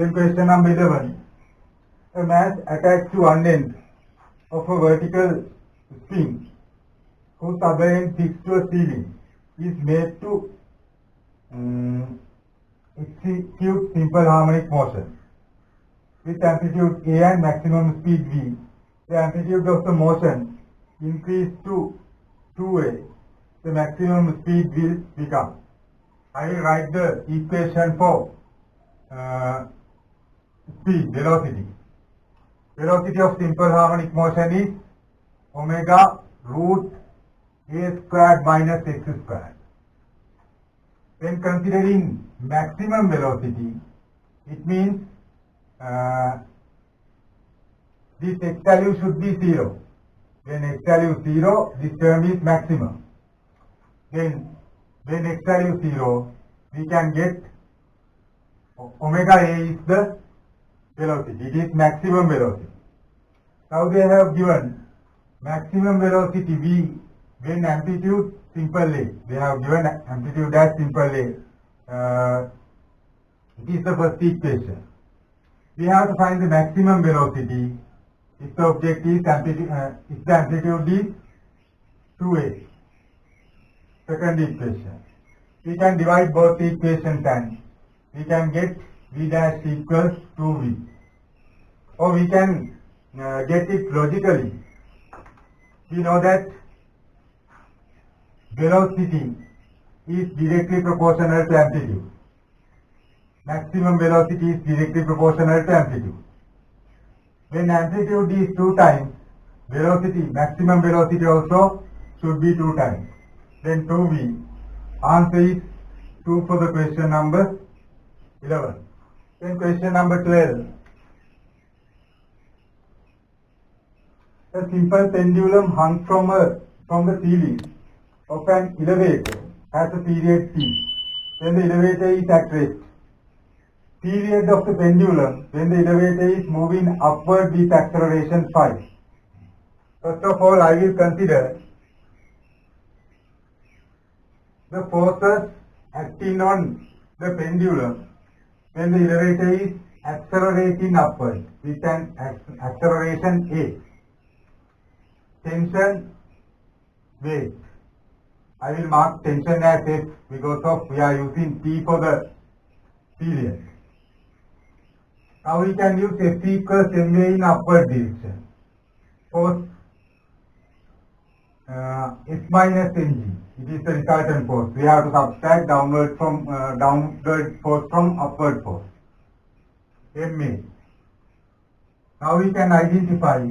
Then question number 11. A mass attached to one end of a vertical spring whose other end fixed to a ceiling is made to execute simple harmonic motion with amplitude A and maximum speed V. The amplitude of the motion increased to 2A. The maximum speed will become. I will write the equation for speed, velocity. Velocity of simple harmonic motion is omega root A squared minus x squared. When considering maximum velocity, it means this x value should be 0. When x value is 0, this term is maximum. Then when x value is 0, we can get omega A is the velocity. It is maximum velocity. Now they have given maximum velocity V when amplitude simple A. They have given amplitude as simple A. It is the first equation. We have to find the maximum velocity if the object is if the amplitude is 2A. Second equation. We can divide both equations and we can get V dash equals 2V. Or we can get it logically. We know that velocity is directly proportional to amplitude. Maximum velocity is directly proportional to amplitude. When amplitude is 2 times, velocity, maximum velocity also should be 2 times. Then 2V. Answer is 2 for the question number 11. Then question number 12. A simple pendulum hung from the ceiling of an elevator has a period T when the elevator is at rest. Period of the pendulum when the elevator is moving upward with acceleration phi. First of all, I will consider the forces acting on the pendulum when the elevator is accelerating upward with an acceleration A. Tension, weight. I will mark tension as F because of we are using T for the period. Now we can use F equals MA in upward direction. Force F minus Mg. It is the resultant force. We have to subtract downward force from upward force. MA. Now we can identify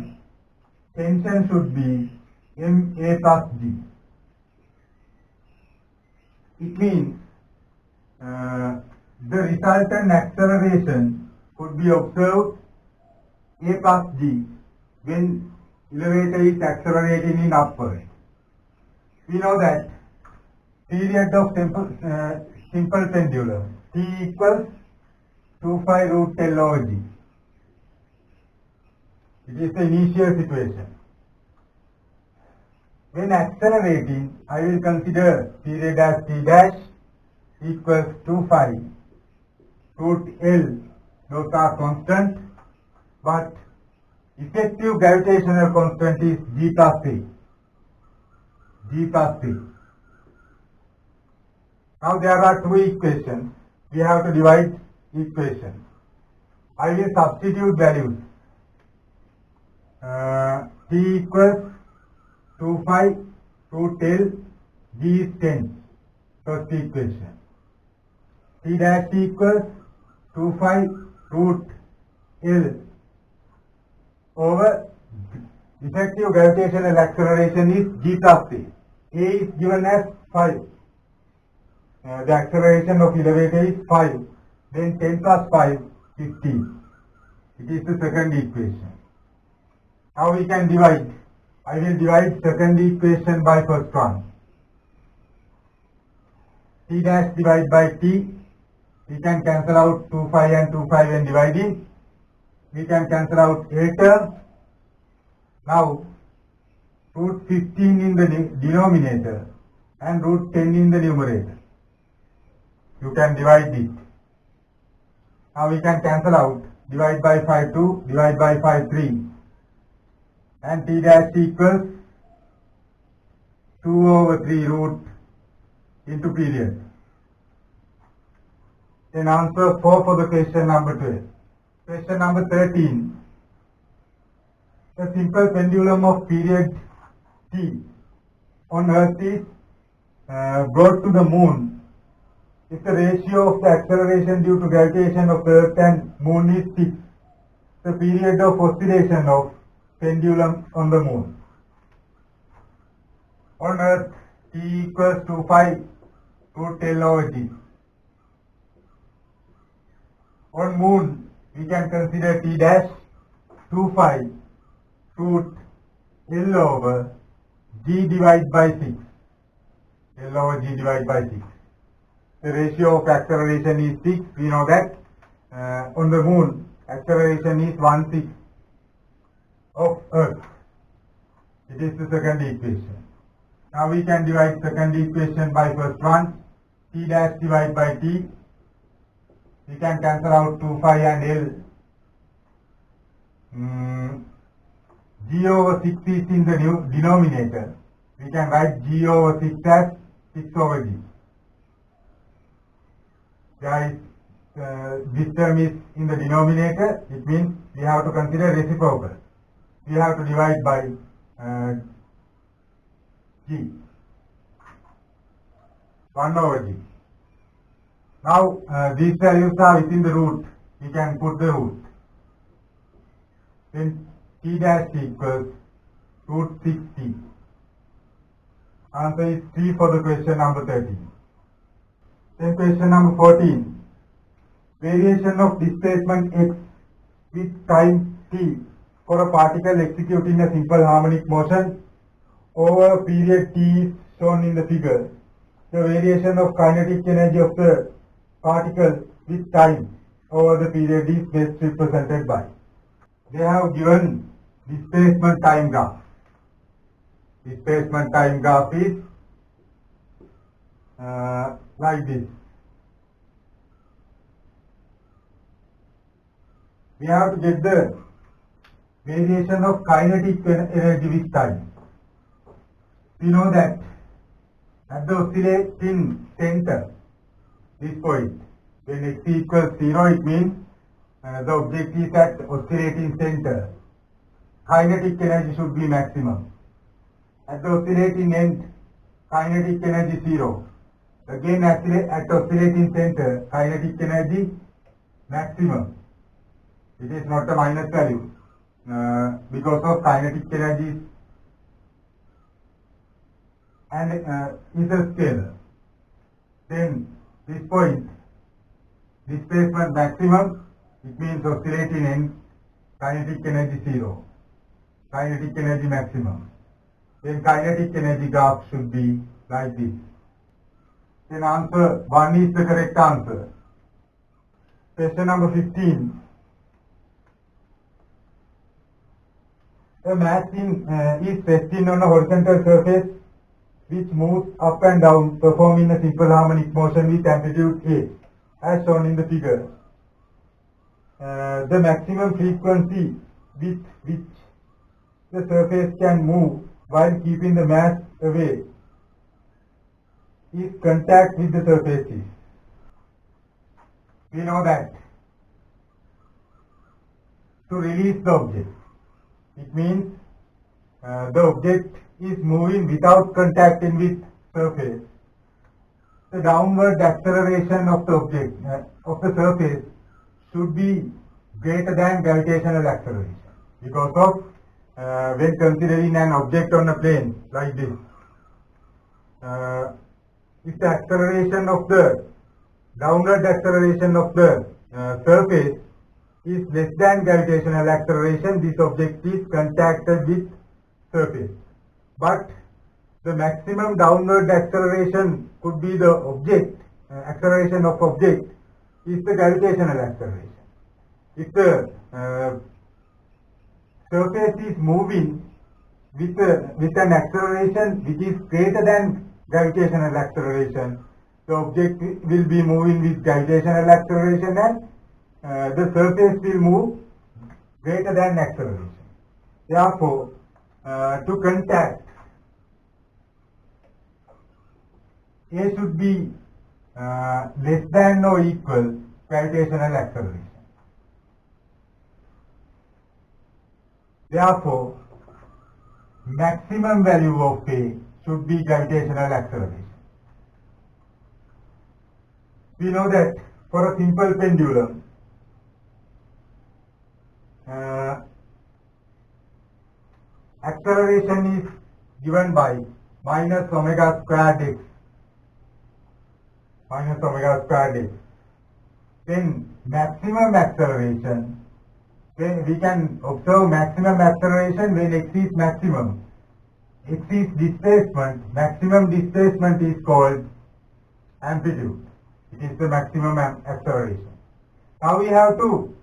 tension should be MA plus G. It means the resultant acceleration could be observed A plus G when elevator is accelerating in upward. We know that period of simple pendulum T equals 2 phi root L over G. It is the initial situation. When accelerating, I will consider period as T dash equals 2 phi root L. Those are constant, but effective gravitational constant is G plus A. G plus A. Now there are two equations. We have to divide equations. I will substitute values. T equals 2 phi root L, G is 10. First equation. T dash equals 2 phi root L over effective gravitational acceleration is G plus A. A is given as 5. The acceleration of elevator is 5. Then 10 plus 5, 15. It is the second equation. Now we can divide. I will divide second equation by first one. T dash divided by T. We can cancel out 2 phi and 2 phi when dividing. We can cancel out A term. Now root 15 in the denominator and root 10 in the numerator. You can divide it. Now we can cancel out. Divide by 5 2, divide by 5 3. And t dash equals 2 over 3 root into period. Then answer 4 for the question number 12. Question number 13. A simple pendulum of period t on Earth is brought to the moon. If the ratio of the acceleration due to gravitation of Earth and moon is 6, the period of oscillation of pendulum on the moon. On Earth, t equals 25 root L over G. On moon, we can consider t dash 25 root L over G divided by 6. L over G divided by 6. The ratio of acceleration is 6. We know that on the moon, acceleration is 1/6 of Earth. It is the second equation. Now we can divide second equation by first one. T dash divided by T. We can cancel out 25 and L. G over 6 is in the denominator. We can write G over 6 as 6 over G. Guys, this term is in the denominator. It means we have to consider reciprocal. We have to divide by G. 1 over G. Now these values are within the root. We can put the root. Then t dash equals root 6t. Answer is 3 for the question number 13. Then question number 14. Variation of displacement x with time t for a particle executing a simple harmonic motion over a period t is shown in the figure. The variation of kinetic energy of the particle with time over the period is best represented by. They have given displacement time graph. Displacement time graph is like this. We have to get the variation of kinetic energy with time. We know that at the oscillating center, this point, when x equals 0, it means the object is at oscillating center. Kinetic energy should be maximum. At the oscillating end, kinetic energy 0. Again at oscillating center, kinetic energy maximum. It is not a minus value because of kinetic energy and is a scalar. Then this point, displacement maximum, it means oscillating end, kinetic energy 0. Kinetic energy maximum. Then kinetic energy graph should be like this. Then answer 1 is the correct answer. Question number 15. A mass is resting on a horizontal surface which moves up and down, performing a simple harmonic motion with amplitude A, as shown in the figure. The maximum frequency with which the surface can move while keeping the mass away is contact with the surfaces. We know that to release the object, it means the object is moving without contacting with surface. The downward acceleration of the object of the surface should be greater than gravitational acceleration, because of when considering an object on a plane like this, if the acceleration of the downward acceleration of the surface is less than gravitational acceleration, this object is contacted with surface. But the maximum downward acceleration could be the object, acceleration of object is the gravitational acceleration. If the surface is moving with an acceleration which is greater than gravitational acceleration, the object will be moving with gravitational acceleration, and the surface will move greater than acceleration. Therefore, to contact, A should be less than or equal gravitational acceleration. Therefore, maximum value of A should be gravitational acceleration. We know that for a simple pendulum, acceleration is given by minus omega squared x. Minus omega squared x. Then maximum acceleration, when we can observe maximum acceleration when x is maximum. X is displacement, maximum displacement is called amplitude. It is the maximum acceleration. Now we have to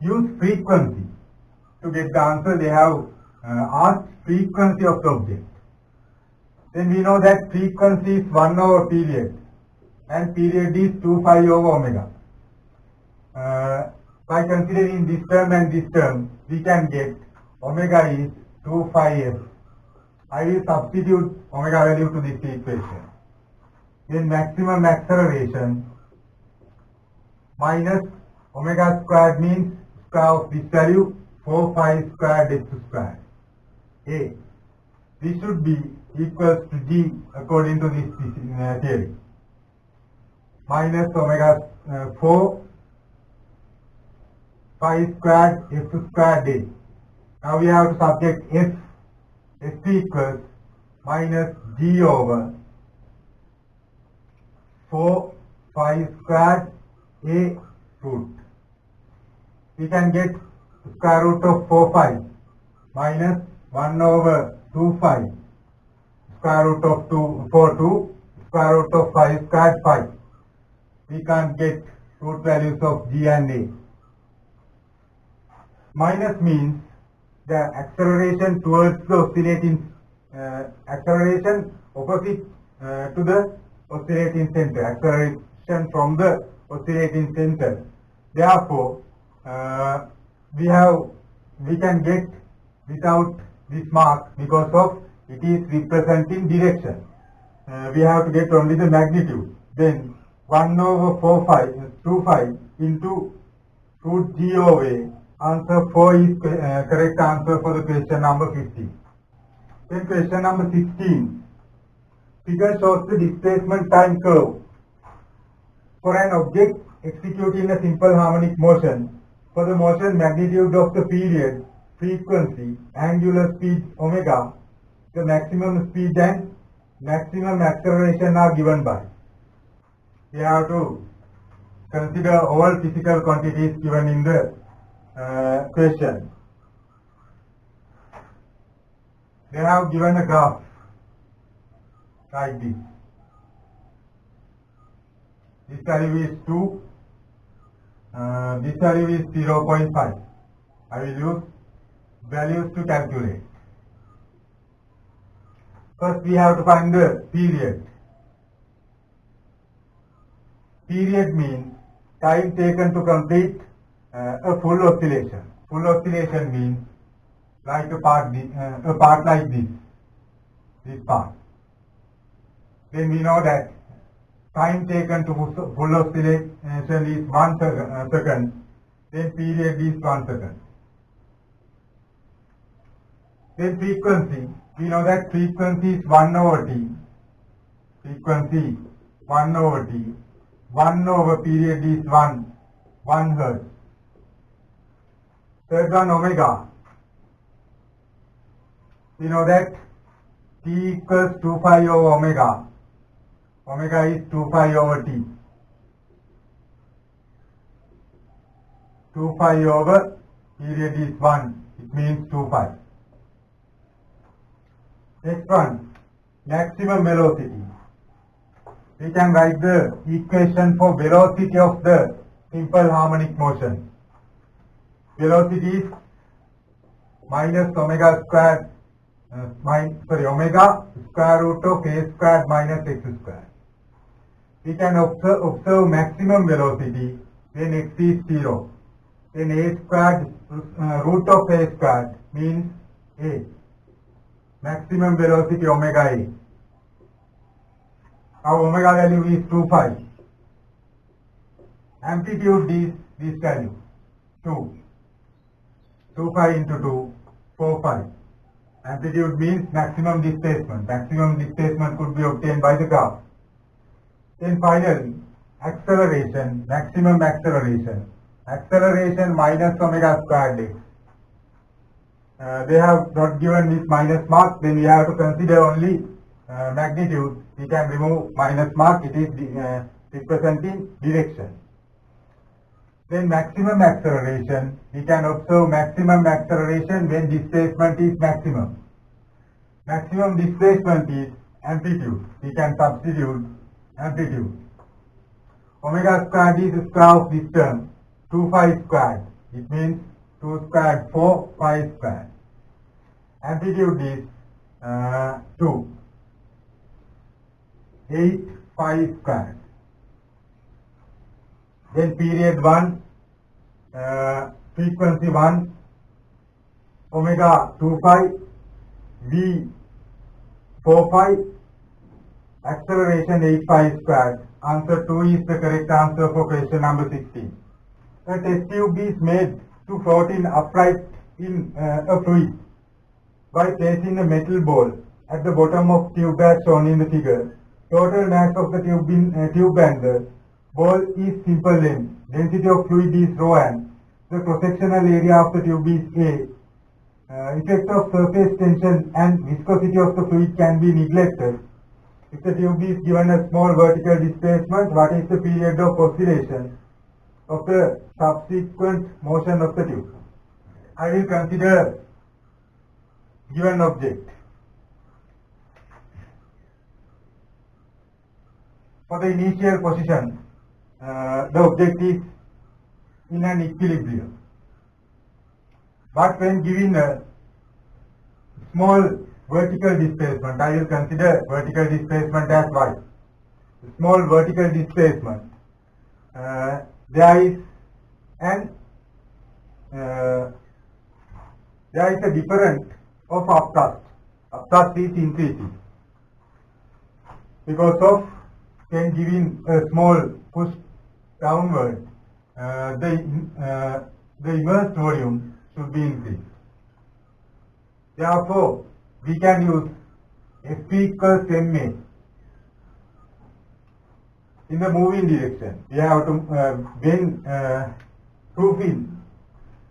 use frequency. To get the answer, they have asked frequency of the object. Then we know that frequency is 1 over period, and period is 2 pi over omega. By considering this term and this term, we can get omega is 2 pi f. I will substitute omega value to this equation. Then maximum acceleration minus omega squared means square of this value 4 pi squared x squared. A. This should be equals to G according to this theory. Minus omega 4 pi squared x squared A. Now we have to subject f. F equals minus G over 4 pi squared A root. We can get square root of 4 pi minus 1 over 2 pi square root of 2 square root of 5 squared pi. We can't get root values of G and A. Minus means the acceleration towards the oscillating acceleration opposite to the oscillating center, acceleration from the oscillating center. Therefore, we can get without this mark because of it is representing direction. We have to get only the magnitude. Then 1 over 2 pi into root G over A. Answer 4 is correct answer for the question number 15. Then question number 16. Figure shows the displacement time curve for an object executing a simple harmonic motion. For the motion, magnitude of the period, frequency, angular speed omega, the maximum speed and maximum acceleration are given by. We have to consider all physical quantities given in the question. They have given a graph like this. This value is 2, this value is 0.5. I will use values to calculate. First we have to find the period. Period means time taken to complete a full oscillation. Full oscillation means like a part like this part. Then we know that time taken to full oscillation is 1 second. Then period is 1 second. Then frequency. We know that frequency is 1 over t. Frequency 1 over t. 1 over period is 1 hertz. Third one, omega. We know that t equals 2 pi over omega. Omega is 2 pi over t. 2 pi over period is 1. It means 2 pi. Next one, maximum velocity. We can write the equation for velocity of the simple harmonic motion. Velocity is minus omega squared, omega square root of a squared minus x squared. we can observe maximum velocity when x is 0. Then a squared, root of a squared means a. Maximum velocity omega a. Our omega value is 2 pi. Amplitude is this value, 2. 2 pi into 2, 4 pi. Amplitude means maximum displacement. Maximum displacement could be obtained by the graph. Then finally, acceleration, maximum acceleration. Acceleration minus omega squared x. They have not given this minus mark, then we have to consider only magnitude. We can remove minus mark, it is representing direction. Then maximum acceleration, we can observe maximum acceleration when displacement is maximum. Maximum displacement is amplitude. We can substitute amplitude. Omega squared is the square of this term, 2 pi squared. It means 2 squared 4 pi squared. Amplitude is 2. 8 pi squared. Then period 1, frequency 1, omega 2 pi, v 4 pi, acceleration 8 pi squared. Answer 2 is the correct answer for question number 16. A test tube is made to float in upright in a fluid by placing a metal ball at the bottom of tube as shown in the figure. Total mass of the tube and the ball is simple length. Density of fluid is rho and the cross-sectional area of the tube is A. Effect of surface tension and viscosity of the fluid can be neglected. If the tube is given a small vertical displacement, what is the period of oscillation of the subsequent motion of the tube? I will consider given object. For the initial position, the object is in an equilibrium. But when given a small vertical displacement, I will consider vertical displacement as y. Small vertical displacement, there is a difference of upthrust. Upthrust is increasing because of when giving a small push downward, the immersed volume should be increased. Therefore, we can use F equals ma. In the moving direction, we have to when proving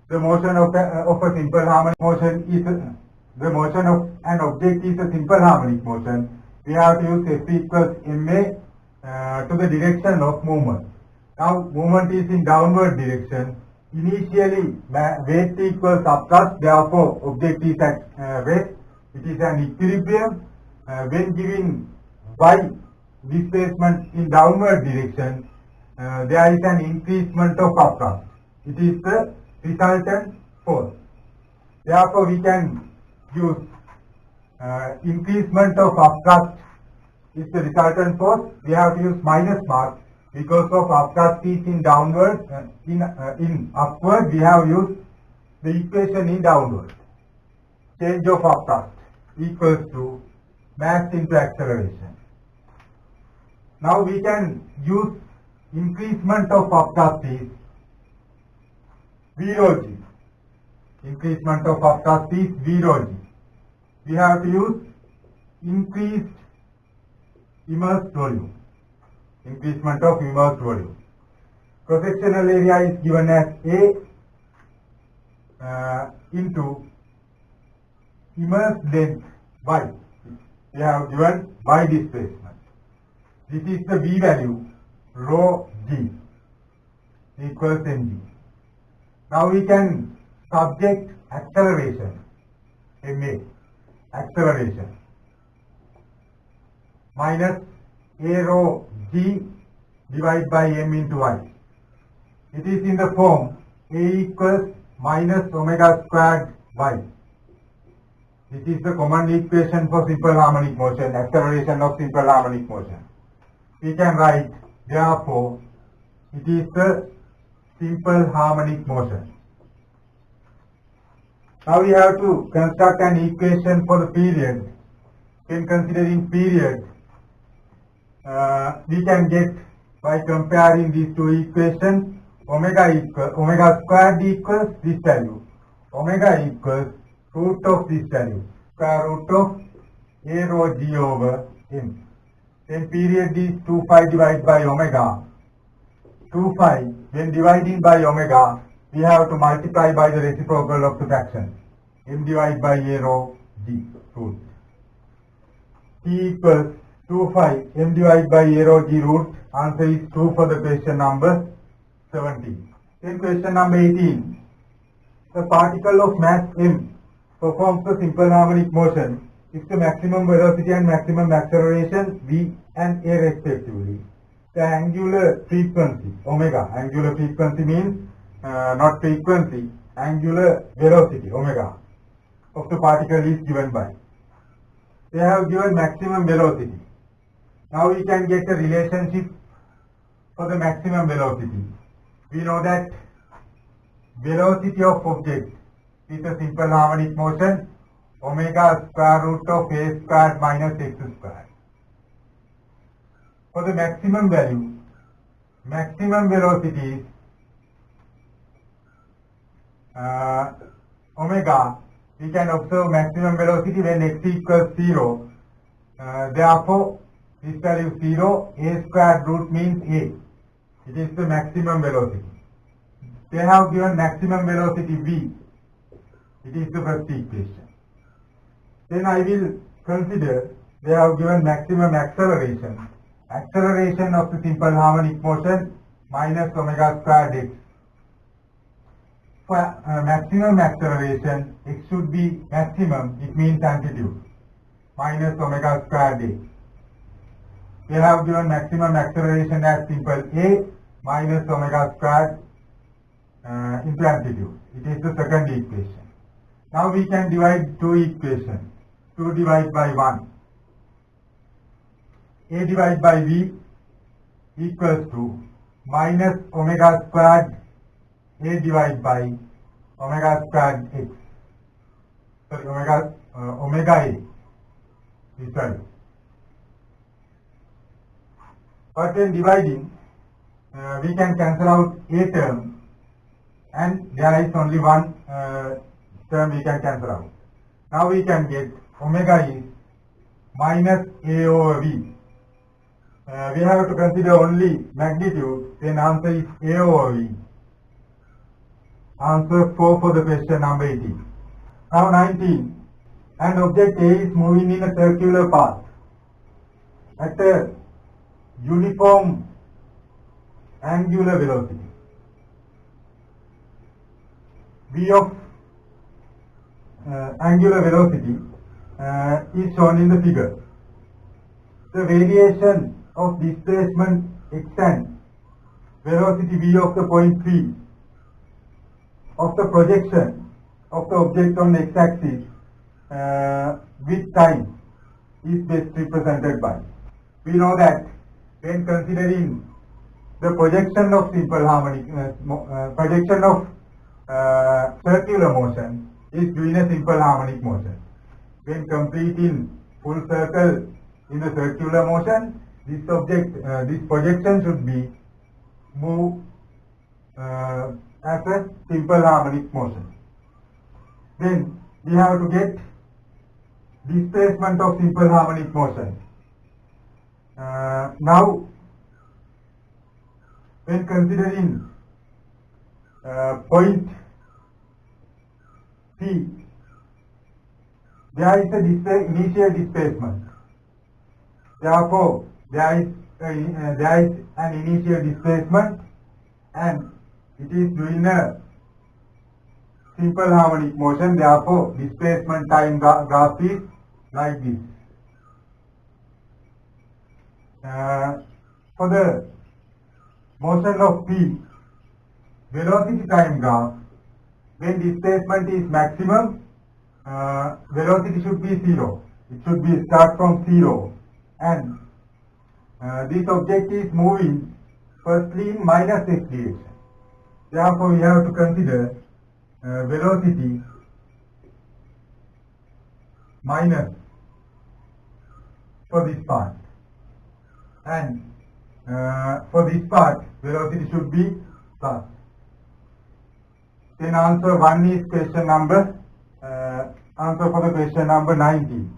the motion of a simple harmonic motion is the motion of an object is a simple harmonic motion. We have to use F equals ma to the direction of movement. Now movement is in downward direction. Initially weight equals upthrust, therefore object is at rest. It is an equilibrium. When giving y displacement in downward direction, there is an increasement of upthrust. It is the resultant force. Therefore, we can use increasement of upthrust is the resultant force. We have to use minus mark because of upthrust is in downward. In upward, we have used the equation in downward. Change of upthrust equals to mass into acceleration. Now we can use increasement of upthrust is V rho g. Increasement of upthrust is V rho g. We have to use increased immersed volume. Increasement of immersed volume. Cross-sectional area is given as A into immersed length y. We have given y displacement. This is the V value, rho g equals mg. Now we can subject acceleration, ma, acceleration, minus a rho g divided by m into y. It is in the form a equals minus omega squared y. This is the common equation for simple harmonic motion, acceleration of simple harmonic motion. We can write Therefore, it is a simple harmonic motion. Now we have to construct an equation for the period. When considering period, we can get by comparing these two equations. Omega squared equals this value. Omega equals root of this value, square root of a rho g over m. Then period is 2 pi divided by omega. 2 pi, when dividing by omega, we have to multiply by the reciprocal of the fraction. M divided by a rho g root. T equals 2 pi m divided by a rho g root. Answer is 2 for the question number 17. Then question number 18. The particle of mass m performs a simple harmonic motion if the maximum velocity and maximum acceleration v and a respectively. The angular frequency omega, angular frequency means not frequency, angular velocity omega of the particle is given by. They have given maximum velocity. Now we can get a relationship for the maximum velocity. We know that velocity of object is a simple harmonic motion, omega square root of a squared minus x squared. For the maximum value, maximum velocity is omega. We can observe maximum velocity when x equals 0. Therefore, this value 0, a squared root means a. It is the maximum velocity. They have given maximum velocity v. It is the first equation. Then I will consider they have given maximum acceleration. Acceleration of the simple harmonic motion minus omega squared x. For maximum acceleration, x should be maximum, it means amplitude, minus omega squared x. They have given maximum acceleration as simple a minus omega squared into amplitude. It is the second equation. Now we can divide two equations. 2 divided by 1. A divided by v equals to minus omega squared a divided by omega squared x. Sorry, omega a. This value. But when dividing, we can cancel out a term, and there is only one term we can cancel out. Now we can get omega is minus a over v. We have to consider only magnitude, then answer is a over v. Answer 4 for the question number 18. Now 19. An object A is moving in a circular path at a uniform angular velocity. V of angular velocity is shown in the figure. The variation of displacement x and velocity v of the point P of the projection of the object on x-axis with time is best represented by. We know that when considering the projection of simple harmonic, projection of circular motion is doing a simple harmonic motion. When completing full circle in the circular motion, this object, this projection should be moved as a simple harmonic motion. Then we have to get displacement of simple harmonic motion. Now, when considering point P, there is a initial displacement. Therefore, there is an initial displacement, and it is doing a simple harmonic motion. Therefore, displacement time graph is like this. For the motion of P, velocity time graph, when displacement is maximum, velocity should be 0. It should be start from 0, and this object is moving firstly in minus x direction. Therefore, we have to consider velocity minus for this part, and for this part velocity should be plus. Then answer 1 is question number answer for the question number 19.